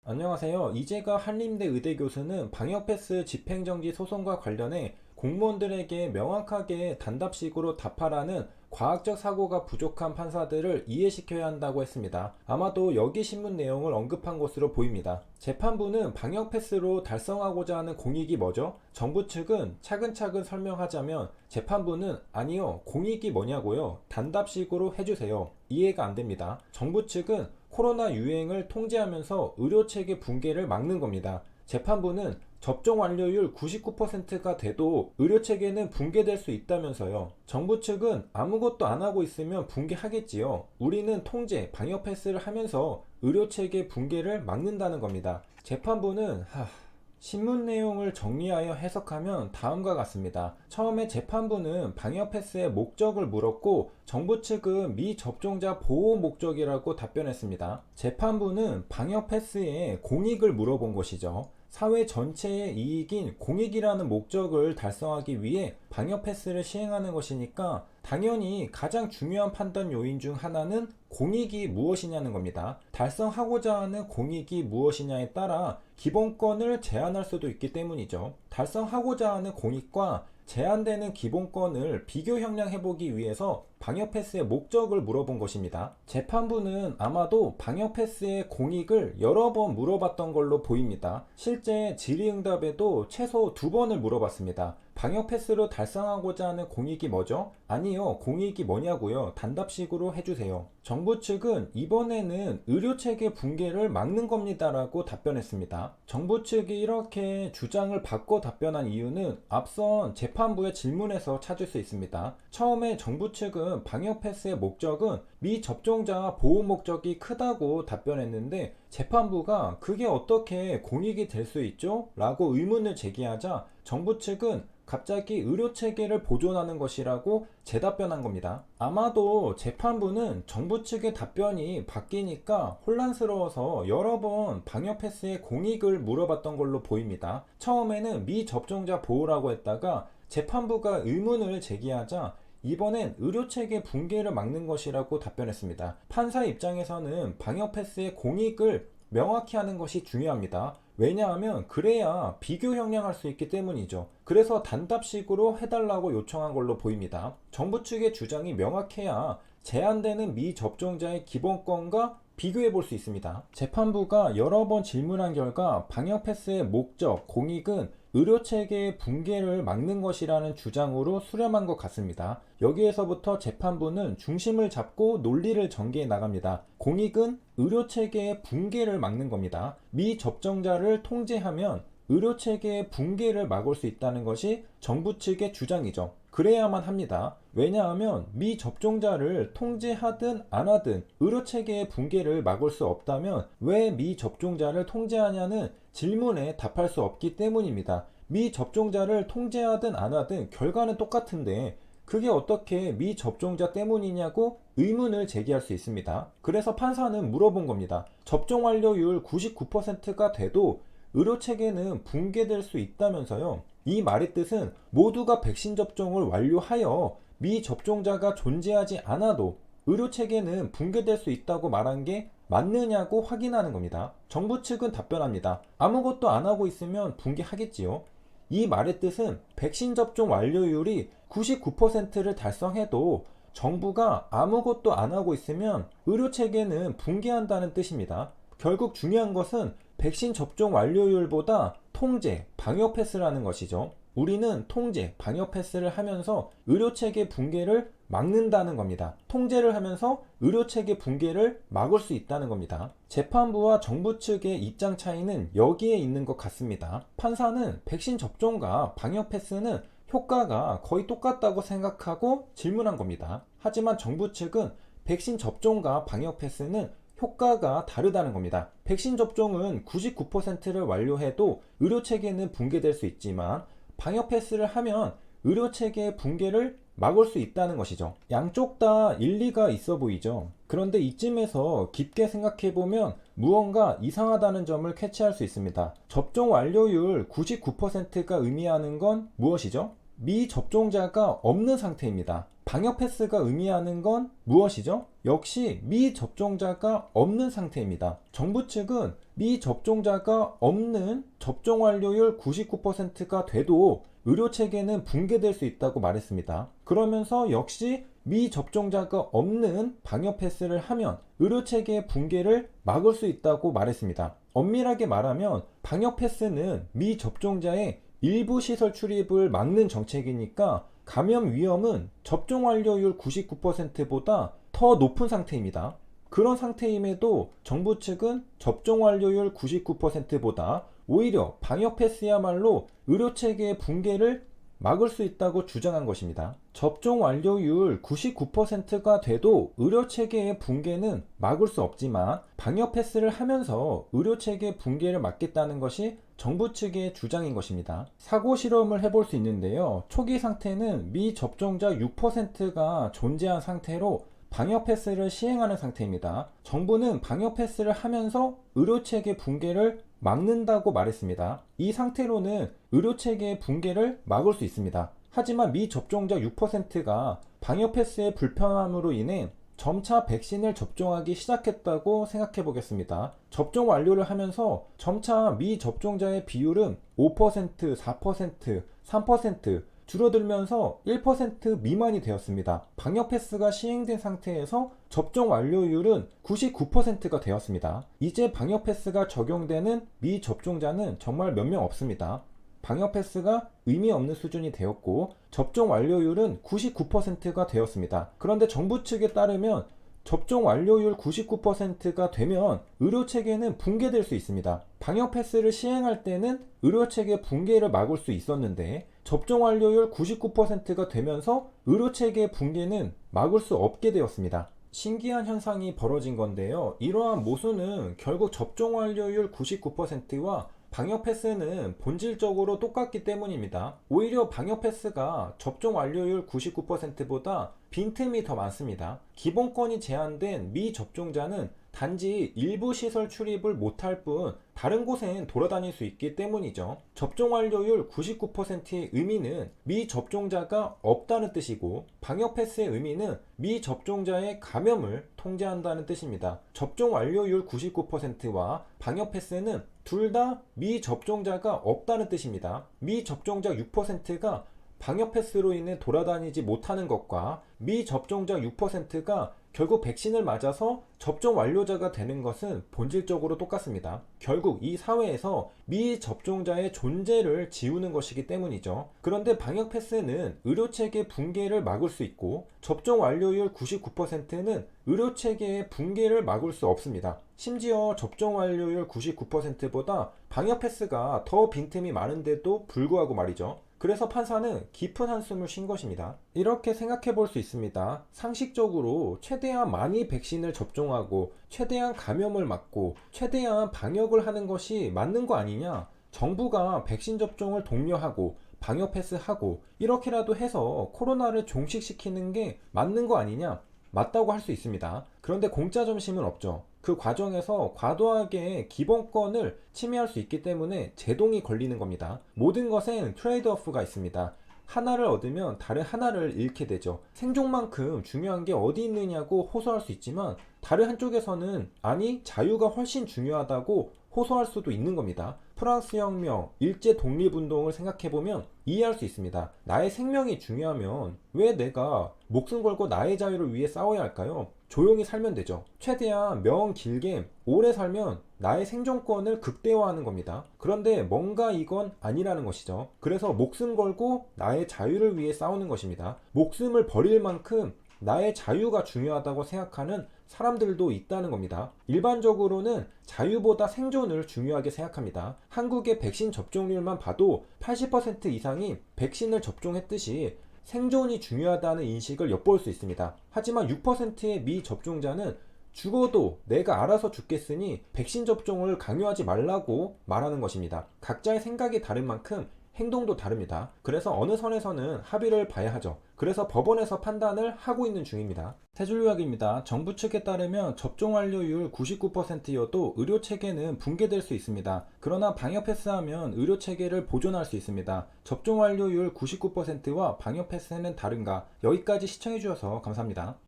안녕하세요. 이재가 한림대 의대 교수는 방역패스 집행정지 소송과 관련해 공무원들에게 명확하게 단답식으로 답하라는 과학적 사고가 부족한 판사들을 이해시켜야 한다고 했습니다. 아마도 여기 신문 내용을 언급한 것으로 보입니다. 재판부는 방역패스로 달성하고자 하는 공익이 뭐죠? 정부 측은 차근차근 설명하자면 재판부는 아니요, 공익이 뭐냐고요? 단답식으로 해주세요. 이해가 안 됩니다. 정부 측은 코로나 유행을 통제하면서 의료체계 붕괴를 막는 겁니다. 재판부는 접종 완료율 99%가 돼도 의료체계는 붕괴될 수 있다면서요. 정부 측은 아무것도 안 하고 있으면 붕괴하겠지요. 우리는 통제, 방역 패스를 하면서 의료체계 붕괴를 막는다는 겁니다. 재판부는 신문 내용을 정리하여 해석하면 다음과 같습니다. 처음에 재판부는 방역 패스의 목적을 물었고 정부 측은 미접종자 보호 목적이라고 답변했습니다. 재판부는 방역 패스의 공익을 물어본 것이죠. 사회 전체의 이익인 공익이라는 목적을 달성하기 위해 방역 패스를 시행하는 것이니까 당연히 가장 중요한 판단 요인 중 하나는 공익이 무엇이냐는 겁니다. 달성하고자 하는 공익이 무엇이냐에 따라 기본권을 제한할 수도 있기 때문이죠. 달성하고자 하는 공익과 제한되는 기본권을 비교 형량해보기 위해서 방역 패스의 목적을 물어본 것입니다. 재판부는 아마도 방역 패스의 공익을 여러 번 물어봤던 걸로 보입니다. 실제 질의응답에도 최소 2번을 물어봤습니다. 방역 패스로 달성하고자 하는 공익이 뭐죠? 아니요, 공익이 뭐냐고요? 단답식으로 해주세요. 정부 측은 이번에는 의료체계 붕괴를 막는 겁니다라고 답변했습니다. 정부 측이 이렇게 주장을 바꿔 답변한 이유는 앞선 재판부의 질문에서 찾을 수 있습니다. 처음에 정부 측은 방역 패스의 목적은 미접종자 보호 목적이 크다고 답변했는데 재판부가 그게 어떻게 공익이 될 수 있죠? 라고 의문을 제기하자 정부 측은 갑자기 의료체계를 보존하는 것이라고 재답변한 겁니다. 아마도 재판부는 정부 측의 답변이 바뀌니까 혼란스러워서 여러 번 방역 패스의 공익을 물어봤던 걸로 보입니다. 처음에는 미접종자 보호라고 했다가 재판부가 의문을 제기하자 이번엔 의료체계 붕괴를 막는 것이라고 답변했습니다. 판사 입장에서는 방역 패스의 공익을 명확히 하는 것이 중요합니다. 왜냐하면 그래야 비교 형량할 수 있기 때문이죠. 그래서 단답식으로 해달라고 요청한 걸로 보입니다. 정부 측의 주장이 명확해야 제한되는 미접종자의 기본권과 비교해 볼 수 있습니다. 재판부가 여러 번 질문한 결과 방역 패스의 목적, 공익은 의료체계의 붕괴를 막는 것이라는 주장으로 수렴한 것 같습니다. 여기에서부터 재판부는 중심을 잡고 논리를 전개해 나갑니다. 공익은 의료체계의 붕괴를 막는 겁니다. 미접종자를 통제하면 의료체계의 붕괴를 막을 수 있다는 것이 정부 측의 주장이죠. 그래야만 합니다. 왜냐하면 미접종자를 통제하든 안 하든 의료체계의 붕괴를 막을 수 없다면 왜 미접종자를 통제하냐는 질문에 답할 수 없기 때문입니다. 미접종자를 통제하든 안 하든 결과는 똑같은데 그게 어떻게 미접종자 때문이냐고 의문을 제기할 수 있습니다. 그래서 판사는 물어본 겁니다. 접종 완료율 99%가 돼도 의료체계는 붕괴될 수 있다면서요. 이 말의 뜻은 모두가 백신 접종을 완료하여 미접종자가 존재하지 않아도 의료체계는 붕괴될 수 있다고 말한 게 맞느냐고 확인하는 겁니다. 정부 측은 답변합니다. 아무것도 안 하고 있으면 붕괴하겠지요. 이 말의 뜻은 백신 접종 완료율이 99%를 달성해도 정부가 아무것도 안 하고 있으면 의료체계는 붕괴한다는 뜻입니다. 결국 중요한 것은 백신 접종 완료율보다 통제, 방역 패스라는 것이죠. 우리는 통제, 방역 패스를 하면서 의료체계 붕괴를 막는다는 겁니다. 통제를 하면서 의료체계 붕괴를 막을 수 있다는 겁니다. 재판부와 정부 측의 입장 차이는 여기에 있는 것 같습니다. 판사는 백신 접종과 방역 패스는 효과가 거의 똑같다고 생각하고 질문한 겁니다. 하지만 정부 측은 백신 접종과 방역 패스는 효과가 다르다는 겁니다. 백신 접종은 99%를 완료해도 의료체계는 붕괴될 수 있지만 방역 패스를 하면 의료체계의 붕괴를 막을 수 있다는 것이죠. 양쪽 다 일리가 있어 보이죠. 그런데 이쯤에서 깊게 생각해보면 무언가 이상하다는 점을 캐치할 수 있습니다. 접종 완료율 99%가 의미하는 건 무엇이죠? 미접종자가 없는 상태입니다. 방역 패스가 의미하는 건 무엇이죠? 역시 미접종자가 없는 상태입니다. 정부 측은 미접종자가 없는 접종 완료율 99%가 돼도 의료체계는 붕괴될 수 있다고 말했습니다. 그러면서 역시 미접종자가 없는 방역 패스를 하면 의료체계의 붕괴를 막을 수 있다고 말했습니다. 엄밀하게 말하면 방역 패스는 미접종자의 일부 시설 출입을 막는 정책이니까 감염 위험은 접종 완료율 99%보다 더 높은 상태입니다. 그런 상태임에도 정부 측은 접종 완료율 99%보다 오히려 방역 패스야말로 의료체계의 붕괴를 막을 수 있다고 주장한 것입니다. 접종 완료율 99%가 돼도 의료체계의 붕괴는 막을 수 없지만 방역 패스를 하면서 의료체계 붕괴를 막겠다는 것이 정부 측의 주장인 것입니다. 사고 실험을 해볼 수 있는데요. 초기 상태는 미접종자 6%가 존재한 상태로 방역 패스를 시행하는 상태입니다. 정부는 방역 패스를 하면서 의료체계 붕괴를 막는다고 말했습니다. 이 상태로는 의료체계의 붕괴를 막을 수 있습니다. 하지만 미접종자 6%가 방역 패스의 불편함으로 인해 점차 백신을 접종하기 시작했다고 생각해 보겠습니다. 접종 완료를 하면서 점차 미접종자의 비율은 5%, 4%, 3% 줄어들면서 1% 미만이 되었습니다. 방역 패스가 시행된 상태에서 접종 완료율은 99%가 되었습니다. 이제 방역 패스가 적용되는 미접종자는 정말 몇 명 없습니다. 방역 패스가 의미 없는 수준이 되었고 접종 완료율은 99%가 되었습니다. 그런데 정부 측에 따르면 접종 완료율 99%가 되면 의료체계는 붕괴될 수 있습니다. 방역 패스를 시행할 때는 의료체계 붕괴를 막을 수 있었는데 접종 완료율 99%가 되면서 의료체계 붕괴는 막을 수 없게 되었습니다. 신기한 현상이 벌어진 건데요. 이러한 모순은 결국 접종 완료율 99%와 방역 패스는 본질적으로 똑같기 때문입니다. 오히려 방역 패스가 접종 완료율 99%보다 빈틈이 더 많습니다. 기본권이 제한된 미접종자는 단지 일부 시설 출입을 못할 뿐 다른 곳엔 돌아다닐 수 있기 때문이죠. 접종 완료율 99%의 의미는 미접종자가 없다는 뜻이고 방역 패스의 의미는 미접종자의 감염을 통제한다는 뜻입니다. 접종 완료율 99%와 방역 패스는 둘 다 미접종자가 없다는 뜻입니다. 미접종자 6%가 방역 패스로 인해 돌아다니지 못하는 것과 미접종자 6%가 결국 백신을 맞아서 접종 완료자가 되는 것은 본질적으로 똑같습니다. 결국 이 사회에서 미접종자의 존재를 지우는 것이기 때문이죠. 그런데 방역 패스는 의료체계 붕괴를 막을 수 있고 접종 완료율 99%는 의료체계의 붕괴를 막을 수 없습니다. 심지어 접종 완료율 99%보다 방역 패스가 더 빈틈이 많은데도 불구하고 말이죠. 그래서 판사는 깊은 한숨을 쉰 것입니다. 이렇게 생각해 볼 수 있습니다. 상식적으로 최대한 많이 백신을 접종하고 최대한 감염을 막고 최대한 방역을 하는 것이 맞는 거 아니냐? 정부가 백신 접종을 독려하고 방역 패스하고 이렇게라도 해서 코로나를 종식시키는 게 맞는 거 아니냐? 맞다고 할 수 있습니다. 그런데 공짜 점심은 없죠. 그 과정에서 과도하게 기본권을 침해할 수 있기 때문에 제동이 걸리는 겁니다. 모든 것엔 트레이드오프가 있습니다. 하나를 얻으면 다른 하나를 잃게 되죠. 생존만큼 중요한 게 어디 있느냐고 호소할 수 있지만 다른 한쪽에서는 아니 자유가 훨씬 중요하다고 호소할 수도 있는 겁니다. 프랑스 혁명, 일제 독립운동을 생각해보면 이해할 수 있습니다. 나의 생명이 중요하면 왜 내가 목숨 걸고 나의 자유를 위해 싸워야 할까요? 조용히 살면 되죠. 최대한 명 길게 오래 살면 나의 생존권을 극대화하는 겁니다. 그런데 뭔가 이건 아니라는 것이죠. 그래서 목숨 걸고 나의 자유를 위해 싸우는 것입니다. 목숨을 버릴 만큼 나의 자유가 중요하다고 생각하는 사람들도 있다는 겁니다. 일반적으로는 자유보다 생존을 중요하게 생각합니다. 한국의 백신 접종률만 봐도 80% 이상이 백신을 접종했듯이 생존이 중요하다는 인식을 엿볼 수 있습니다. 하지만 6%의 미접종자는 죽어도 내가 알아서 죽겠으니 백신 접종을 강요하지 말라고 말하는 것입니다. 각자의 생각이 다른 만큼 행동도 다릅니다. 그래서 어느 선에서는 합의를 봐야 하죠. 그래서 법원에서 판단을 하고 있는 중입니다. 세 줄 요약입니다. 정부 측에 따르면 접종 완료율 99%여도 의료 체계는 붕괴될 수 있습니다. 그러나 방역 패스하면 의료 체계를 보존할 수 있습니다. 접종 완료율 99%와 방역 패스는 다른가? 여기까지 시청해 주셔서 감사합니다.